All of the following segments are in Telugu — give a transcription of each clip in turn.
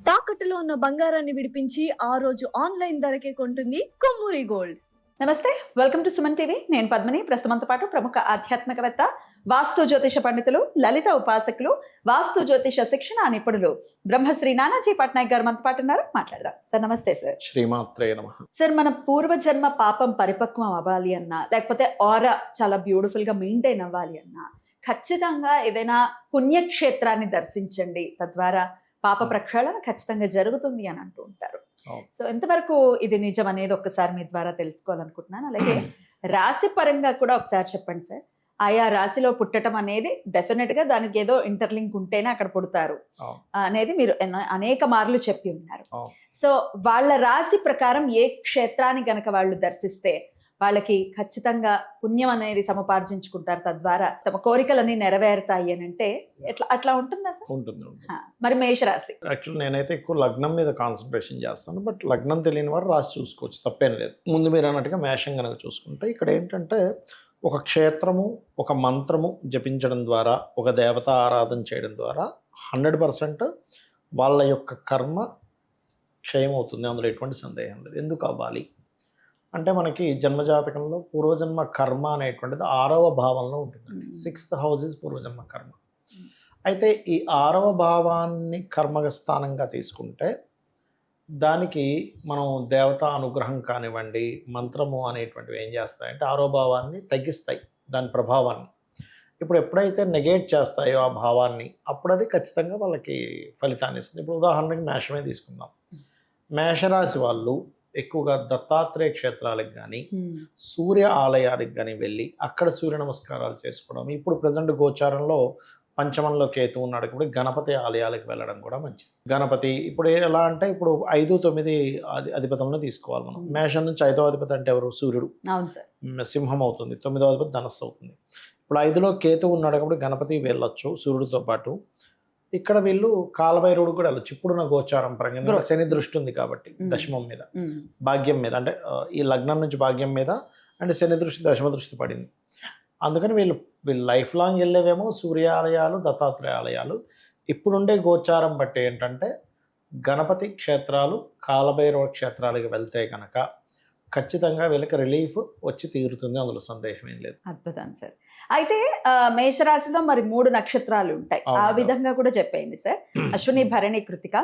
తాకట్టులో ఉన్న బంగారాన్ని విడిపించి ఆ రోజు ఆన్లైన్ ధరకే కొంటుంది కొమ్మూరి గోల్డ్. నమస్తే, వెల్కమ్ టు సుమన్ టీవీ. నేను పద్మిని. ప్రస్తుతంతో పాటు ప్రముఖ ఆధ్యాత్మికవేత్త, వాస్తు జ్యోతిష పండితులు, లలిత ఉపాసకులు, వాస్తు జ్యోతిష శిక్షణ నిపుణులు బ్రహ్మశ్రీ నానాజీ పట్నాయక్ గారు మనతో పాటు ఉన్నారు. మాట్లాడదాం. సార్ నమస్తే. సార్ శ్రీమాత్రే నమః. సార్, మన పూర్వజన్మ పాపం పరిపక్వం అవ్వాలి అన్నా, లేకపోతే ఆరా చాలా బ్యూటిఫుల్ గా మెయింటైన్ అవ్వాలి అన్నా, ఖచ్చితంగా ఏదైనా పుణ్యక్షేత్రాన్ని దర్శించండి, తద్వారా పాప ప్రక్షాళన ఖచ్చితంగా జరుగుతుంది అని అంటూ ఉంటారు. సో ఎంతవరకు ఇది నిజం అనేది ఒక్కసారి మీ ద్వారా తెలుసుకోవాలనుకుంటున్నాను. అలాగే రాశి పరంగా కూడా ఒకసారి చెప్పండి సార్. ఆయా రాశిలో పుట్టడం అనేది డెఫినెట్ గా దానికి ఏదో ఇంటర్లింక్ ఉంటేనే అక్కడ పుడతారు అనేది మీరు అనేక మార్లు చెప్పి ఉన్నారు. సో వాళ్ళ రాశి ప్రకారం ఏ క్షేత్రాన్ని గనక వాళ్ళు దర్శిస్తే వాళ్ళకి ఖచ్చితంగా పుణ్యం అనేది సముపార్జించుకుంటారు, తద్వారా తమ కోరికలన్నీ నెరవేరుతాయి అని అంటే అట్లా ఉంటుందా సార్? ఉంటుంది. మరి మేషరాశి యాక్చువల్లీ నేనైతే ఎక్కువ లగ్నం మీద కాన్సన్ట్రేషన్ చేస్తాను. బట్ లగ్నం తెలియని వారు రాసి చూసుకోవచ్చు, తప్పేం లేదు. ముందు మీరు అన్నట్టుగా మేషం కనుక చూసుకుంటే ఇక్కడ ఏంటంటే ఒక క్షేత్రము, ఒక మంత్రము జపించడం ద్వారా, ఒక దేవత ఆరాధన చేయడం ద్వారా 100% వాళ్ళ యొక్క కర్మ క్షయం అవుతుంది. అందులో ఎటువంటి సందేహం లేదు. ఎందుకు అవ్వాలి అంటే మనకి జన్మజాతకంలో పూర్వజన్మ కర్మ అనేటువంటిది 6వ భావంలో ఉంటుందండి. 6th హౌస్ ఇస్ పూర్వజన్మ కర్మ. అయితే ఈ 6వ భావాన్ని కర్మగ స్థానంగా తీసుకుంటే దానికి మనం దేవతా అనుగ్రహం కానివ్వండి, మంత్రము అనేటువంటివి ఏం చేస్తాయంటే 6వ భావాన్ని తగ్గిస్తాయి, దాని ప్రభావాన్ని. ఇప్పుడు ఎప్పుడైతే నెగేట్ చేస్తాయో ఆ భావాన్ని, అప్పుడు అది ఖచ్చితంగా వాళ్ళకి ఫలితాన్ని ఇస్తుంది. ఇప్పుడు ఉదాహరణకి మేషమే తీసుకుందాం. మేషరాశి వాళ్ళు ఎక్కువగా దత్తాత్రేయ క్షేత్రాలకు కానీ, సూర్య ఆలయాలకు కానీ వెళ్ళి అక్కడ సూర్య నమస్కారాలు చేసుకోవడం. ఇప్పుడు ప్రజెంట్ గోచారంలో పంచమంలో కేతు ఉన్నాడు కాబట్టి గణపతి ఆలయాలకు వెళ్ళడం కూడా మంచిది. గణపతి ఇప్పుడు ఎలా అంటే ఇప్పుడు 5, 9 అధిపతులను తీసుకోవాలి మనం. మేషం నుంచి 5వ అధిపతి అంటే ఎవరు? సూర్యుడు. సింహం అవుతుంది. 9వ అధిపతి ధనస్సు అవుతుంది. ఇప్పుడు 5లో కేతు ఉన్నాడు కాబట్టి గణపతి వెళ్ళొచ్చు సూర్యుడితో పాటు. ఇక్కడ వీళ్ళు కాలభైరవుడు కూడా వెళ్ళచ్చు. ఇప్పుడున్న గోచారం పరంగా శని దృష్టి ఉంది కాబట్టి దశమం మీద, భాగ్యం మీద, అంటే ఈ లగ్నం నుంచి భాగ్యం మీద, అంటే శని దృష్టి దశమ దృష్టి పడింది. అందుకని వీళ్ళు లైఫ్ లాంగ్ వెళ్ళేవేమో సూర్యాలయాలు, దత్తాత్రేయ ఆలయాలు. ఇప్పుడుండే గోచారం బట్టి ఏంటంటే గణపతి క్షేత్రాలు, కాలభైరవ క్షేత్రాలకు వెళ్తే కనుక ఖచ్చితంగా వీళ్ళకి రిలీఫ్ వచ్చి తీరుతుంది, అందులో సందేహం ఏం లేదు. అద్భుతం సార్. అయితే మేషరాశిలో మరి 3 నక్షత్రాలు ఉంటాయి, ఆ విధంగా కూడా చెప్పేయండి సార్. అశ్విని, భరణి, కృతిక,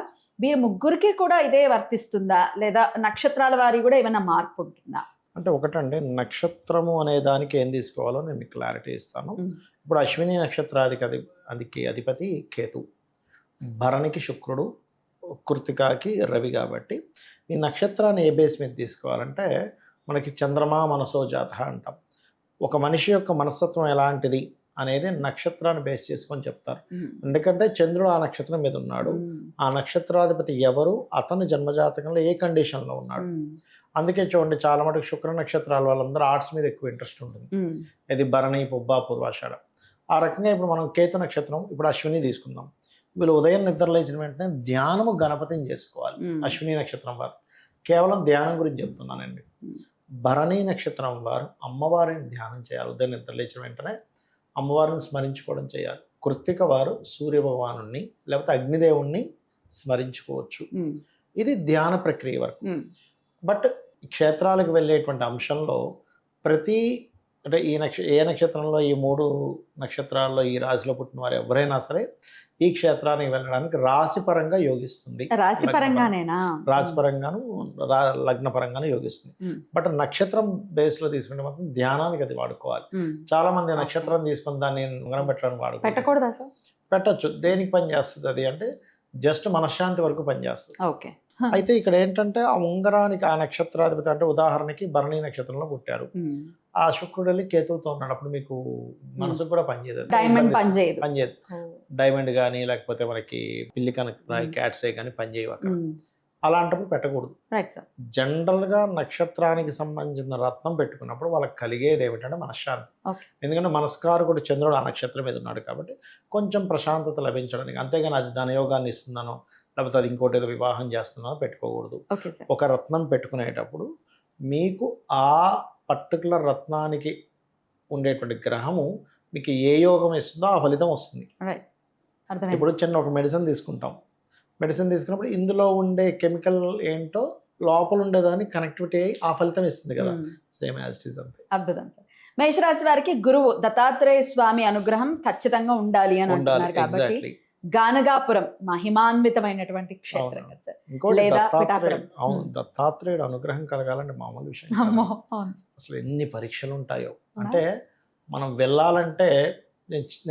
వీరి ముగ్గురికి కూడా ఇదే వర్తిస్తుందా, లేదా నక్షత్రాల వారి కూడా ఏమైనా మార్పు ఉంటుందా? అంటే ఒకటండి, నక్షత్రము అనే దానికి ఏం తీసుకోవాలో నేను మీకు క్లారిటీ ఇస్తాను. ఇప్పుడు అశ్విని నక్షత్రాధికి అధిపతి కేతు, భరణికి శుక్రుడు, కృతికాకి రవి. కాబట్టి ఈ నక్షత్రాన్ని ఏ బేస్ మీద తీసుకోవాలంటే మనకి చంద్రమా మనసో జాత అంటాం. ఒక మనిషి యొక్క మనస్తత్వం ఎలాంటిది అనేది నక్షత్రాన్ని బేస్ చేసుకొని చెప్తారు. ఎందుకంటే చంద్రుడు ఆ నక్షత్రం మీద ఉన్నాడు, ఆ నక్షత్రాధిపతి ఎవరు, అతను జన్మజాతకంలో ఏ కండిషన్లో ఉన్నాడు. అందుకే చూడండి, చాలా మటుకు శుక్ర నక్షత్రాల వాళ్ళందరూ ఆర్ట్స్ మీద ఎక్కువ ఇంట్రెస్ట్ ఉంటుంది. ఇది భరణి, పుబ్బ, పూర్వాషాఢ. ఆ రకంగా ఇప్పుడు మనం కేతు నక్షత్రం, ఇప్పుడు అశ్విని తీసుకుందాం. వీళ్ళు ఉదయం నిద్ర లేచిన వెంటనే ధ్యానము గణపతిని చేసుకోవాలి. అశ్విని నక్షత్రం వారు కేవలం ధ్యానం గురించి చెప్తున్నానండి. భరణి నక్షత్రం వారు అమ్మవారిని ధ్యానం చేయాలి. ఉదయం నిద్ర లేచిన వెంటనే అమ్మవారిని స్మరించుకోవడం చేయాలి. కృత్తిక వారు సూర్య భగవానుణ్ణి లేకపోతే అగ్నిదేవుణ్ణి స్మరించుకోవచ్చు. ఇది ధ్యాన ప్రక్రియ వరకు. బట్ క్షేత్రాలకు వెళ్ళేటువంటి అంశంలో ప్రతి అంటే ఏ నక్షత్రంలో, ఈ 3 నక్షత్రాల్లో ఈ రాశిలో పుట్టిన వారు ఎవరైనా సరే ఈ క్షేత్రానికి వెళ్ళడానికి రాశిపరంగా యోగిస్తుంది. రాశిపరంగాను లగ్నపరంగాను యోగిస్తుంది. బట్ నక్షత్రం బేస్లో తీసుకుంటే మాత్రం ధ్యానానికి అది వాడుకోవాలి. చాలా మంది నక్షత్రం తీసుకుని దాన్ని ఉంగరం పెట్టడానికి పెట్టచ్చు. దేనికి పని చేస్తుంది అది అంటే జస్ట్ మనశ్శాంతి వరకు పనిచేస్తుంది. అయితే ఇక్కడ ఏంటంటే ఆ ఉంగరానికి ఆ నక్షత్రాధిపతి, అంటే ఉదాహరణకి భరణి నక్షత్రంలో పుట్టారు, ఆ శుక్రుడు వెళ్ళి కేతువుతో ఉన్నాడు, అప్పుడు మీకు మనసుకు కూడా పనిచేయదు. డైమండ్ కానీ లేకపోతే మనకి పిల్లి కనుక క్యాట్సే కానీ పనిచేయవు అక్కడ. అలాంటప్పుడు పెట్టకూడదు. జనరల్గా నక్షత్రానికి సంబంధించిన రత్నం పెట్టుకున్నప్పుడు వాళ్ళకి కలిగేది ఏమిటంటే మనశ్శాంతి. ఎందుకంటే మనస్కారకుడు చంద్రుడు ఆ నక్షత్రం మీద ఉన్నాడు కాబట్టి కొంచెం ప్రశాంతత లభించడానికి. అంతేగాని అది ధనయోగాన్ని ఇస్తుందనో లేకపోతే అది ఇంకోటి ఏదో వివాహం చేస్తుందనో పెట్టుకోకూడదు. ఒక రత్నం పెట్టుకునేటప్పుడు మీకు ఆ పర్టికులర్ రత్నానికి ఉండేటువంటి గ్రహము మీకు ఏ యోగం ఇస్తుందో ఆ ఫలితం వస్తుంది. ఇప్పుడు చిన్న ఒక మెడిసిన్ తీసుకుంటాం, మెడిసిన్ తీసుకున్నప్పుడు ఇందులో ఉండే కెమికల్ ఏంటో లోపల ఉండేదాన్ని కనెక్టివిటీ అయ్యి ఆ ఫలితం ఇస్తుంది కదా, సేమ్ యాజ్ ఇట్ ఈస్ అంతే. అద్భుతం సార్. మేషరాశి వారికి గురువు దత్తాత్రేయ స్వామి అనుగ్రహం ఖచ్చితంగా ఉండాలి అని ఉండాలి, అంటున్నారు కాబట్టి ఎగ్జాక్ట్లీ. గానగాపురం మహిమాన్వితమైనటువంటి క్షేత్రం కదా సార్. ఇంకోటి లేదా దత్తాత్రేయుడు, పిఠాపురం. అవును, దత్తాత్రేయుడు అనుగ్రహం కలగాలంటే మామూలు విషయం కాదు. అమ్మో, అవును. అసలు ఎన్ని పరీక్షలు ఉంటాయో. అంటే మనం వెళ్ళాలంటే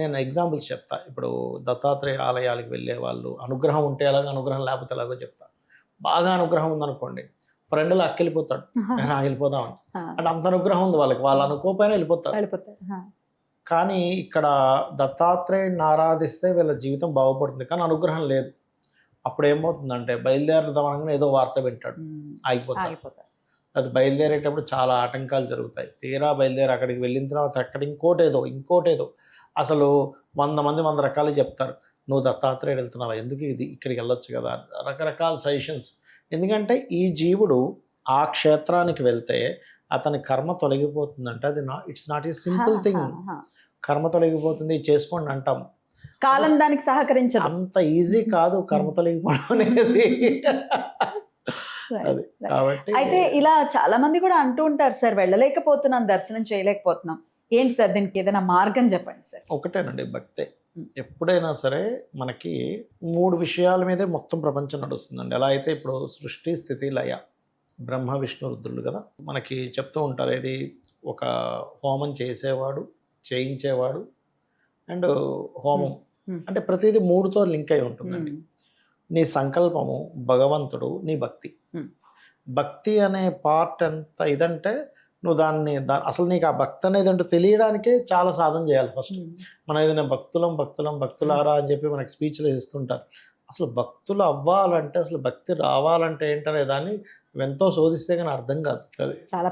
నేను ఎగ్జాంపుల్స్ చెప్తా. ఇప్పుడు దత్తాత్రేయ ఆలయాలకు వెళ్ళే వాళ్ళు అనుగ్రహం ఉంటే ఎలాగో, అనుగ్రహం లేకపోతే ఎలాగో చెప్తా. బాగా అనుగ్రహం ఉందనుకోండి, ఫ్రెండ్లు అక్కెళ్ళిపోతాడు, వెళ్ళిపోదామని. అంటే అంత అనుగ్రహం ఉంది వాళ్ళకి, వాళ్ళు అనుకోకపోయినా వెళ్ళిపోతారు. కానీ ఇక్కడ దత్తాత్రేయుడిని ఆరాధిస్తే వీళ్ళ జీవితం బాగుపడుతుంది, కానీ అనుగ్రహం లేదు. అప్పుడు ఏమవుతుందంటే బయలుదేరదామనగానే ఏదో వార్త వింటాడు, ఆగిపోతాడు. అది బయలుదేరేటప్పుడు చాలా ఆటంకాలు జరుగుతాయి. తీరా బయలుదేరి అక్కడికి వెళ్ళిన తర్వాత అక్కడ ఇంకోటేదో అసలు 100 మంది 100 రకాలు చెప్తారు. నువ్వు దత్తాత్రేయుడు వెళ్తున్నావా, ఎందుకు ఇక్కడికి వెళ్ళొచ్చు కదా, రకరకాల సజెషన్స్. ఎందుకంటే ఈ జీవుడు ఆ క్షేత్రానికి వెళ్తే అతని కర్మ తొలగిపోతుందంటే అది it's not a simple thing. కర్మ తొలగిపోతుంది చేసుకోండి అంటాం, కాలం దానికి సహకరించదు. అంత ఈజీ కాదు కర్మ తొలగిపోవడం అనేది. అది కాబట్టి అయితే ఇలా చాలా మంది కూడా అంటూ ఉంటారు సార్, వెళ్ళలేకపోతున్నాం, దర్శనం చేయలేకపోతున్నాం. ఏంటి సార్ దీనికి ఏదైనా మార్గం చెప్పండి సార్. ఒకటేనండి, భక్తే. ఎప్పుడైనా సరే మనకి 3 విషయాల మీదే మొత్తం ప్రపంచం నడుస్తుందండి. ఎలా అయితే ఇప్పుడు సృష్టి, స్థితి, లయ, బ్రహ్మ విష్ణు రుద్రులు కదా మనకి చెప్తూ ఉంటారు. ఏది ఒక హోమం చేసేవాడు, చేయించేవాడు అండ్ హోమం, అంటే ప్రతిదీ 3తో లింక్ అయి ఉంటుందండి. నీ సంకల్పము, భగవంతుడు, నీ భక్తి. భక్తి అనే పార్ట్ ఎంత ఇదంటే నువ్వు అసలు నీకు ఆ భక్తి అనేది అంటే తెలియడానికే చాలా సాధన చేయాలి ఫస్ట్. మనం ఏదైనా భక్తులారా అని చెప్పి మనకి స్పీచ్లు ఇస్తుంటారు. అసలు భక్తులు అవ్వాలంటే, అసలు భక్తి రావాలంటే ఏంటనే దాన్ని ఎంతో శోధిస్తే కానీ అర్థం కాదు. అది చాలా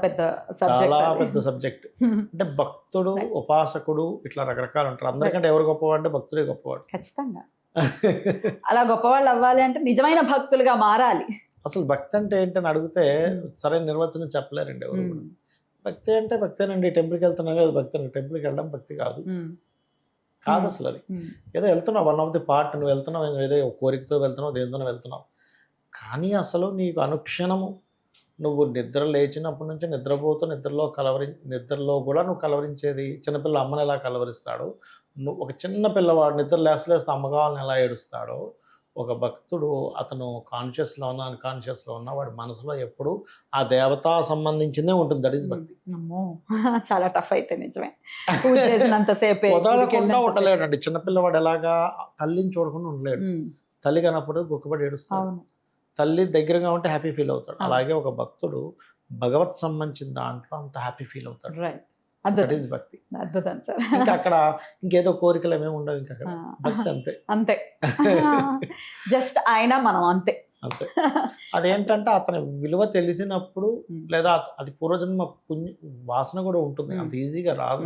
పెద్ద సబ్జెక్ట్. అంటే భక్తుడు, ఉపాసకుడు, ఇట్లా రకరకాలు ఉంటారు. అందరికంటే ఎవరు గొప్పవాడు అంటే భక్తుడే గొప్పవాడు. ఖచ్చితంగా అలా గొప్పవాళ్ళు అవ్వాలి అంటే నిజమైన భక్తులుగా మారాలి. అసలు భక్తి అంటే ఏంటని అడిగితే సరైన నిర్వచనం చెప్పలేరండి ఎవరు కూడా. భక్తి అంటే భక్తేనండి, టెంపుల్కి వెళ్తున్నాం కదా భక్తి, టెంపుల్కి వెళ్ళడం భక్తి కాదు అసలు. అది ఏదో వెళ్తున్నావు, 1 ఆఫ్ ది పార్ట్. నువ్వు వెళ్తున్నావు ఏదో కోరికతో వెళ్తున్నావు, దేనితో వెళ్తున్నావు. కానీ అసలు నీకు అనుక్షణము నువ్వు నిద్ర లేచినప్పటి నుంచి నిద్రపోతూ నిద్రలో కూడా నువ్వు కలవరించేది. చిన్నపిల్ల అమ్మని ఎలా కలవరిస్తాడో, నువ్వు ఒక చిన్న పిల్లవాడు నిద్ర లేస్తే అమ్మగారిని ఎలా ఏడుస్తాడో, ఒక భక్తుడు అతను కాన్షియస్లో ఉన్న అన్కాన్షియస్లో ఉన్న వాడి మనసులో ఎప్పుడు ఆ దేవతా సంబంధించిందే ఉంటుంది. దట్ ఈస్ భక్తి. చాలా టఫ్ అయితే నిజమే. వదలకుండా ఉండలేడండి. చిన్నపిల్లవాడు ఎలాగా తల్లిని చూడకుండా ఉండలేడు. తల్లి కనప్పుడు గుక్కబడి ఏడుస్తాడు. తల్లి దగ్గరగా ఉంటే హ్యాపీ ఫీల్ అవుతాడు. అలాగే ఒక భక్తుడు భగవత్ సంబంధించిన దాంట్లో అంత హ్యాపీ ఫీల్ అవుతాడు. దట్ ఈస్ భక్తి. అద్భుతం సార్. ఇంకా అక్కడ ఇంకేదో కోరికలు ఏమేమి ఉండవు. ఇంకా అక్కడ భక్తి అంతే. జస్ట్ ఆయన మనం అంతే. అదేంటంటే అతని విలువ తెలిసినప్పుడు, లేదా అది పూర్వజన్మ వాసన కూడా ఉంటుంది. అంత ఈజీగా రాదు.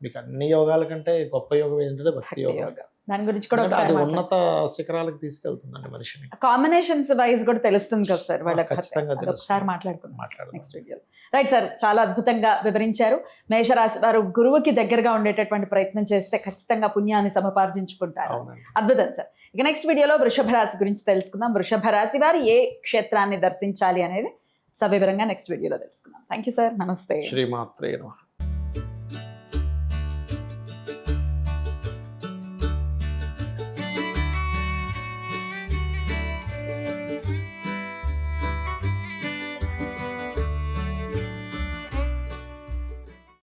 మీకు అన్ని యోగాల కంటే గొప్ప యోగం ఏంటంటే భక్తి యోగం. దాని గురించి కూడా అది ఉన్నత శిఖరాలకు తీసుకెళ్తుందండి మనిషిని. కాంబినేషన్స్ వైజ్ కూడా తెలుస్తుంది కదా సార్ వాళ్ళకి. ఖచ్చితంగా ఒకసారి మాట్లాడుకుందాం నెక్స్ట్ వీడియోలో. రైట్ సార్, చాలా అద్భుతంగా వివరించారు. మేషరాశి వారు గురువుకి దగ్గరగా ఉండేటటువంటి ప్రయత్నం చేస్తే ఖచ్చితంగా పుణ్యాన్ని సముపార్జించుకుంటారు. అద్భుతం సార్. ఇక నెక్స్ట్ వీడియోలో వృషభ రాశి గురించి తెలుసుకుందాం. వృషభ రాశి వారు ఏ క్షేత్రాన్ని దర్శించాలి అనేది సవివరంగా నెక్స్ట్ వీడియోలో తెలుసుకుందాం. Thank you sir. నమస్తే. శ్రీమాత్రే నమః.